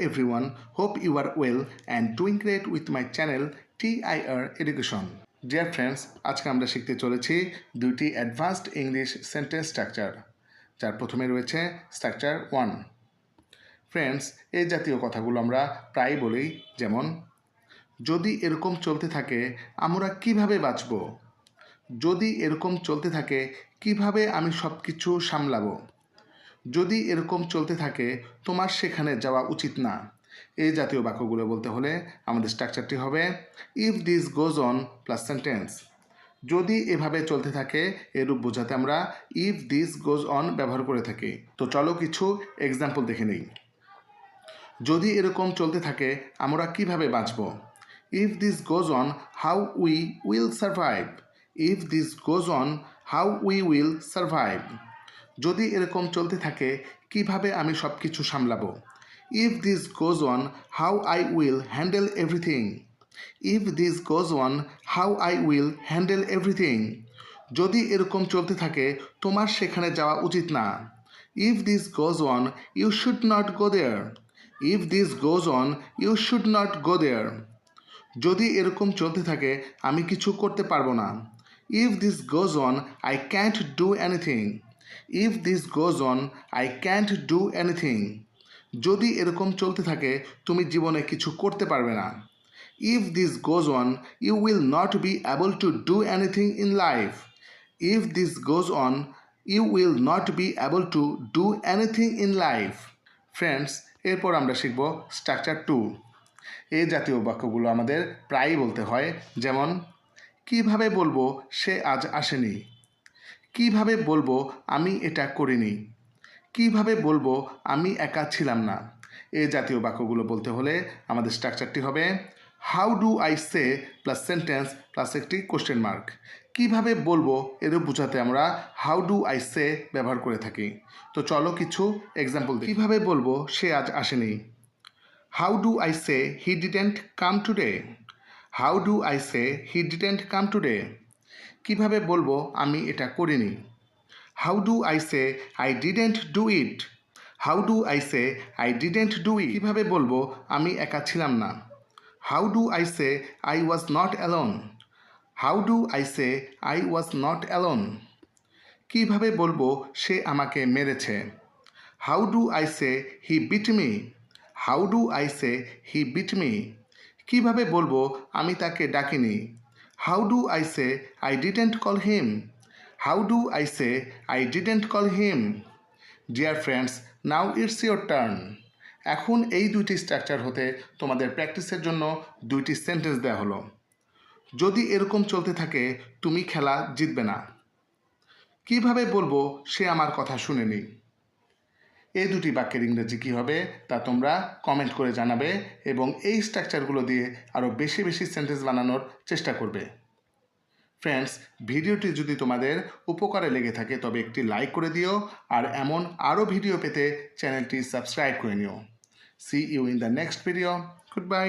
everyone, hope you are well and doing great with my channel TIR Education. Dear friends, আজকে আমরা শিখতে চলেছি দুটি অ্যাডভান্সড ইংলিশ সেন্টেন্স স্ট্রাকচার, যার প্রথমে রয়েছে স্ট্রাকচার 1। ফ্রেন্ডস, এই জাতীয় কথাগুলো আমরা প্রায় বলি, যেমন যদি এরকম চলতে থাকে আমরা কিভাবে বাঁচব, যদি এরকম চলতে থাকে কিভাবে আমি সব কিছু সামলাবো, যদি এরকম চলতে থাকে তোমার সেখানে যাওয়া উচিত না। এই জাতীয় বাক্যগুলো বলতে হলে আমাদের স্ট্রাকচারটি হবে if this goes on plus sentence. যদি এভাবে চলতে থাকে এরূপ বোঝাতে আমরা ইফ দিস গোজ অন ব্যবহার করে থাকি। তো চলো কিছু এক্সাম্পল দেখে নিই। যদি এরকম চলতে থাকে আমরা কিভাবে বাঁচব। If this goes on how we will survive. If this goes on how we will survive. যদি এরকম চলতে থাকে কিভাবে আমি সব কিছু সামলাবো। If this goes on how I will handle everything. If this goes on how I will handle everything. যদি এরকম চলতে থাকে তোমার সেখানে যাওয়া উচিত না। If this goes on you should not go there. If this goes on you should not go দেয়ার। যদি এরকম চলতে থাকে আমি কিছু করতে পারবো না। If this goes on I can't do anything. If this goes on I can't do anything. যদি এরকম চলতে থাকে তুমি জীবনে কিছু করতে পারবে না। If this goes on you will not be able to do anything in life. If this goes on you will not be able to do anything in life. Friends, এরপর আমরা শিখব স্ট্রাকচার 2। এই জাতীয় বাক্যগুলো আমাদের প্রায়ই বলতে হয়, যেমন কিভাবে বলবো সে আজ আসেনি। কিভাবে বলবো আমি এটা করিনি। কিভাবে বলবো আমি একা ছিলাম না। এই জাতীয় বাক্যগুলো বলতে হলে আমাদের স্ট্রাকচারটি হবে how do I say plus sentence plus একটি কোশ্চেন মার্ক। কিভাবে বলবো এরূপ বোঝাতে আমরা হাউ ডু আই সে ব্যবহার করে থাকি। তো চলো কিছু এক্সাম্পল দেখি। কিভাবে বলবো সে আজ আসেনি। How do I say he didn't come today. How do I say he didn't come today. কিভাবে বলবো আমি এটা করিনি। How do I say I didn't do it. How do I say I didn't do it. কিভাবে বলবো আমি একা ছিলাম না। How do I say I was not alone. How do I say I was not alone. কিভাবে বলবো সে আমাকে মেরেছে। How do I say he beat me. How do I say he beat me. কিভাবে বলবো আমি তাকে ডাকিনি। How do I say I didn't call him. How do I say I didn't call him? Dear friends, now it's your turn. এখন এই দুইটি structure হতে তোমাদের প্র্যাকটিসের জন্য দুইটি সেন্টেন্স দেওয়া হলো। যদি এরকম চলতে থাকে তুমি খেলা জিতবে না। কিভাবে বলবো সে আমার কথা শুনেনি। এই দুটি বাক্যের ইংরেজি কী হবে তা তোমরা কমেন্ট করে জানাবে এবং এই স্ট্রাকচারগুলো দিয়ে আরও বেশি বেশি সেন্টেন্স বানানোর চেষ্টা করবে। ফ্রেন্ডস, ভিডিওটি যদি তোমাদের উপকারে লেগে থাকে তবে একটি লাইক করে দিও আর এমন আরও ভিডিও পেতে চ্যানেলটি সাবস্ক্রাইব করে নিও। See you in the next video. Good by.